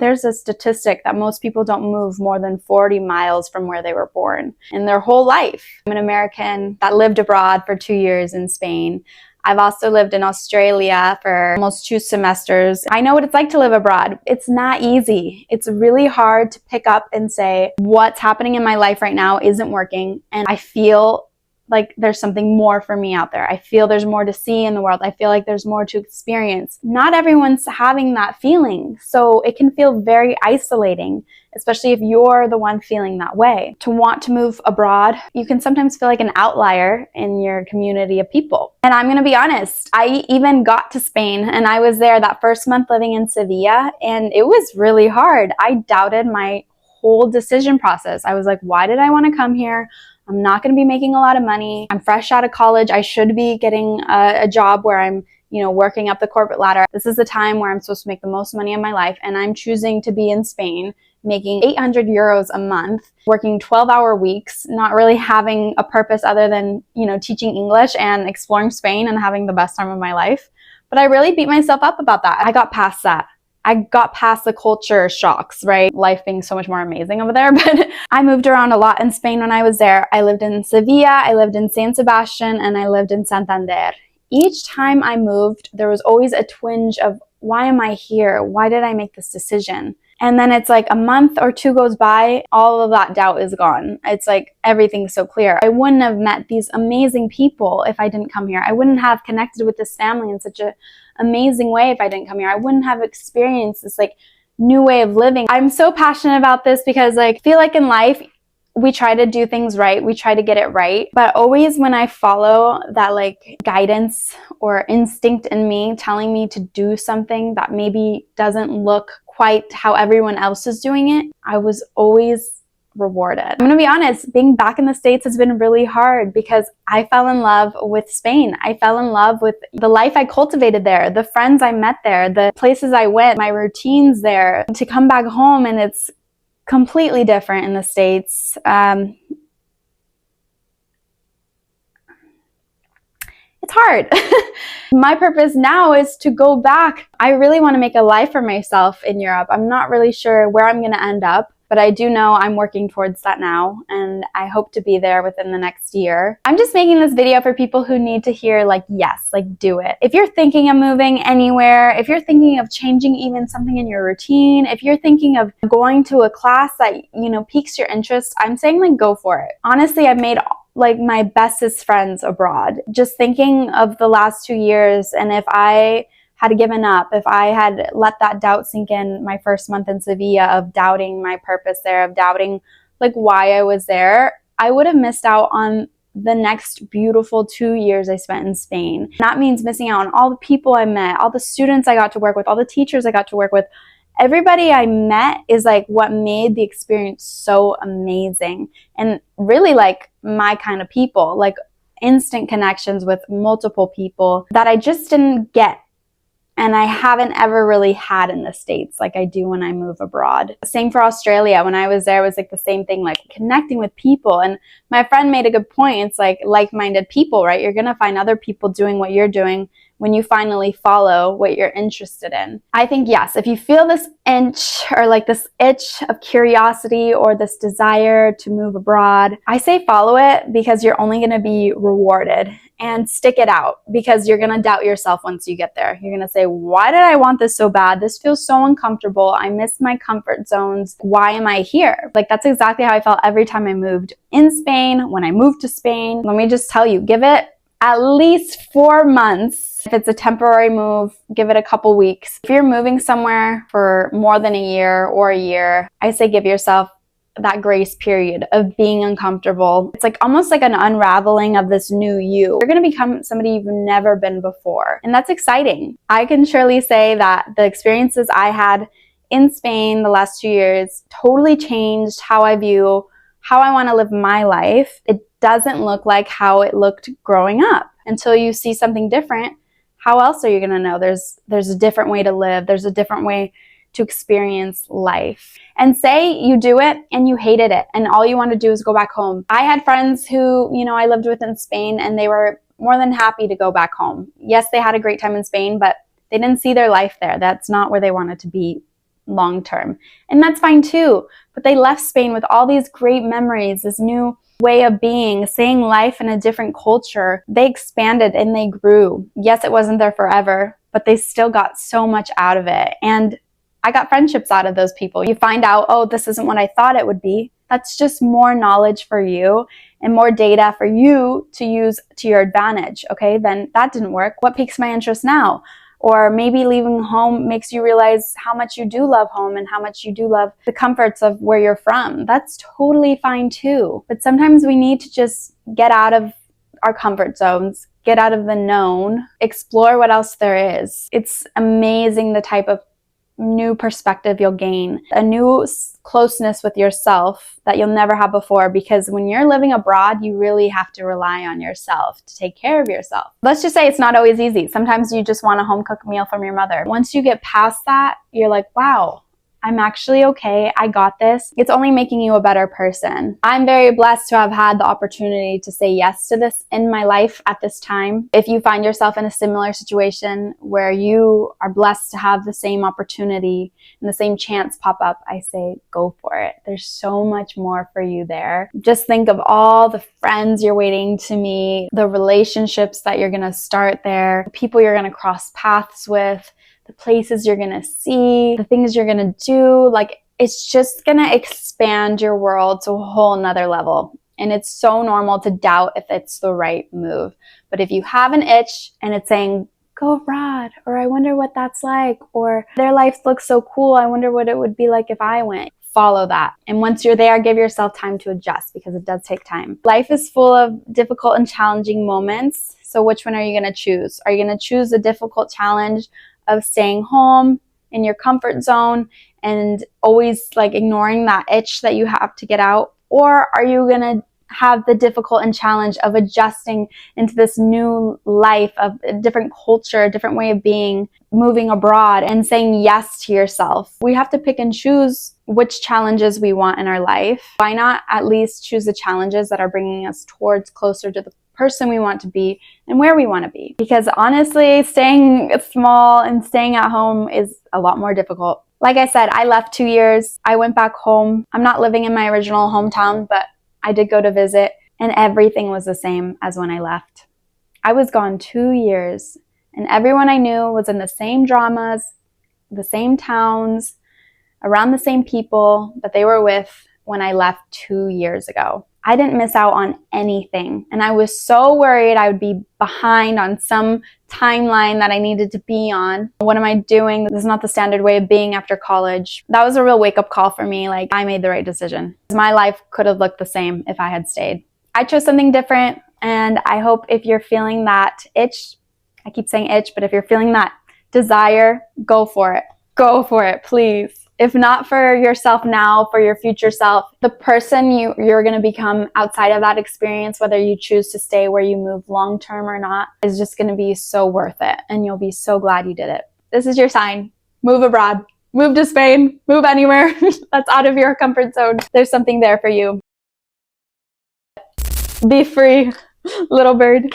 There's a statistic that most people don't move more than 40 miles from where they were born in their whole life. I'm an American that lived abroad for 2 years in Spain. I've also lived in Australia for almost 2 semesters. I know what it's like to live abroad. It's not easy. It's really hard to pick up and say, what's happening in my life right now isn't working, and I feel like there's something more for me out there. I feel there's more to see in the world. I feel like there's more to experience. Not everyone's having that feeling, so it can feel very isolating, especially if you're the one feeling that way. To want to move abroad, you can sometimes feel like an outlier in your community of people. And I'm gonna be honest, I even got to Spain and I was there that first month living in Sevilla, and it was really hard. I doubted my whole decision process. I was like, why did I want to come here? I'm not going to be making a lot of money. I'm fresh out of college. I should be getting a job where I'm, working up the corporate ladder. This is the time where I'm supposed to make the most money in my life, and I'm choosing to be in Spain, making 800 euros a month, working 12-hour weeks, not really having a purpose other than, teaching English and exploring Spain and having the best time of my life. But I really beat myself up about that. I got past that. I got past the culture shocks, right? Life being so much more amazing over there. But I moved around a lot in Spain when I was there. I lived in Sevilla, I lived in San Sebastian, and I lived in Santander. Each time I moved, there was always a twinge of, why am I here? Why did I make this decision? And then it's like a month or 2 goes by, all of that doubt is gone. It's like everything's so clear. I wouldn't have met these amazing people if I didn't come here. I wouldn't have connected with this family in such an amazing way if I didn't come here. I wouldn't have experienced this new way of living. I'm so passionate about this because I feel like in life, we try to do things right. We try to get it right. But always when I follow that guidance or instinct in me telling me to do something that maybe doesn't look quite how everyone else is doing it, I was always rewarded. I'm gonna be honest, being back in the States has been really hard because I fell in love with Spain. I fell in love with the life I cultivated there, the friends I met there, the places I went, my routines there. To come back home and it's completely different in the States. It's hard. My purpose now is to go back. I really want to make a life for myself in Europe. I'm not really sure where I'm going to end up, but I do know I'm working towards that now, and I hope to be there within the next year. I'm just making this video for people who need to hear yes, do it. If you're thinking of moving anywhere, if you're thinking of changing even something in your routine, if you're thinking of going to a class that, piques your interest, I'm saying go for it. Honestly, I've made my bestest friends abroad. Just thinking of the last 2 years, and if I had given up, if I had let that doubt sink in my first month in Sevilla, of doubting my purpose there, of doubting why I was there, I would have missed out on the next beautiful 2 years I spent in Spain. That means missing out on all the people I met, all the students I got to work with, all the teachers I got to work with. Everybody I met is what made the experience so amazing, and really my kind of people, instant connections with multiple people that I just didn't get. And I haven't ever really had in the States like I do when I move abroad. Same for Australia. When I was there, it was the same thing, connecting with people. And my friend made a good point. It's like-minded people, right? You're going to find other people doing what you're doing when you finally follow what you're interested in. I think, yes, if you feel this inch or this itch of curiosity or this desire to move abroad, I say follow it, because you're only going to be rewarded. And stick it out, because you're going to doubt yourself once you get there. You're going to say, why did I want this so bad? This feels so uncomfortable. I miss my comfort zones. Why am I here? That's exactly how I felt every time I moved in Spain, when I moved to Spain. Let me just tell you, give it at least 4 months. If it's a temporary move, give it a couple weeks. If you're moving somewhere for more than a year or a year, I say give yourself that grace period of being uncomfortable. It's almost an unraveling of this new you. You're going to become somebody you've never been before. And that's exciting. I can surely say that the experiences I had in Spain the last 2 years totally changed how I view how I want to live my life. It doesn't look like how it looked growing up. Until you see something different, how else are you going to know? There's a different way to live. There's a different way to experience life. And say you do it and you hated it and all you want to do is go back home. I had friends who, I lived with in Spain, and they were more than happy to go back home. Yes, they had a great time in Spain, but they didn't see their life there. That's not where they wanted to be long term. And that's fine too. But they left Spain with all these great memories, this new way of being, seeing life in a different culture. They expanded and they grew. Yes, it wasn't there forever, but they still got so much out of it. And I got friendships out of those people. You find out, oh, this isn't what I thought it would be. That's just more knowledge for you and more data for you to use to your advantage. Okay, then that didn't work. What piques my interest now? Or maybe leaving home makes you realize how much you do love home and how much you do love the comforts of where you're from. That's totally fine too. But sometimes we need to just get out of our comfort zones, get out of the known, explore what else there is. It's amazing the type of new perspective you'll gain, a new closeness with yourself that you'll never have before, because when you're living abroad, you really have to rely on yourself to take care of yourself. Let's just say it's not always easy. Sometimes you just want a home cooked meal from your mother. Once you get past that, you're like, wow, I'm actually okay. I got this. It's only making you a better person. I'm very blessed to have had the opportunity to say yes to this in my life at this time. If you find yourself in a similar situation where you are blessed to have the same opportunity and the same chance pop up, I say go for it. There's so much more for you there. Just think of all the friends you're waiting to meet, the relationships that you're going to start there, the people you're going to cross paths with, the places you're going to see, the things you're going to do. Like, it's just going to expand your world to a whole nother level. And it's so normal to doubt if it's the right move. But if you have an itch and it's saying, go abroad, or I wonder what that's like, or their life looks so cool, I wonder what it would be like if I went, follow that. And once you're there, give yourself time to adjust, because it does take time. Life is full of difficult and challenging moments. So which one are you going to choose? Are you going to choose the difficult challenge of staying home in your comfort zone and always like ignoring that itch that you have to get out? Or are you going to have the difficult and challenge of adjusting into this new life of a different culture, a different way of being, moving abroad and saying yes to yourself? We have to pick and choose which challenges we want in our life. Why not at least choose the challenges that are bringing us towards closer to the person we want to be and where we want to be? Because honestly, staying small and staying at home is a lot more difficult. Like I said, I left 2 years. I went back home. I'm not living in my original hometown, but I did go to visit, and everything was the same as when I left. I was gone 2 years, and everyone I knew was in the same dramas, the same towns, around the same people that they were with when I left 2 years ago. I didn't miss out on anything, and I was so worried I would be behind on some timeline that I needed to be on. What am I doing? This is not the standard way of being after college. That was a real wake-up call for me. Like, I made the right decision. My life could have looked the same if I had stayed. I chose something different, and I hope if you're feeling that itch, I keep saying itch, but if you're feeling that desire, go for it. Go for it, please. If not for yourself now, for your future self, the person you're going to become outside of that experience, whether you choose to stay where you move long term or not, is just going to be so worth it. And you'll be so glad you did it. This is your sign. Move abroad. Move to Spain. Move anywhere that's out of your comfort zone. There's something there for you. Be free, little bird.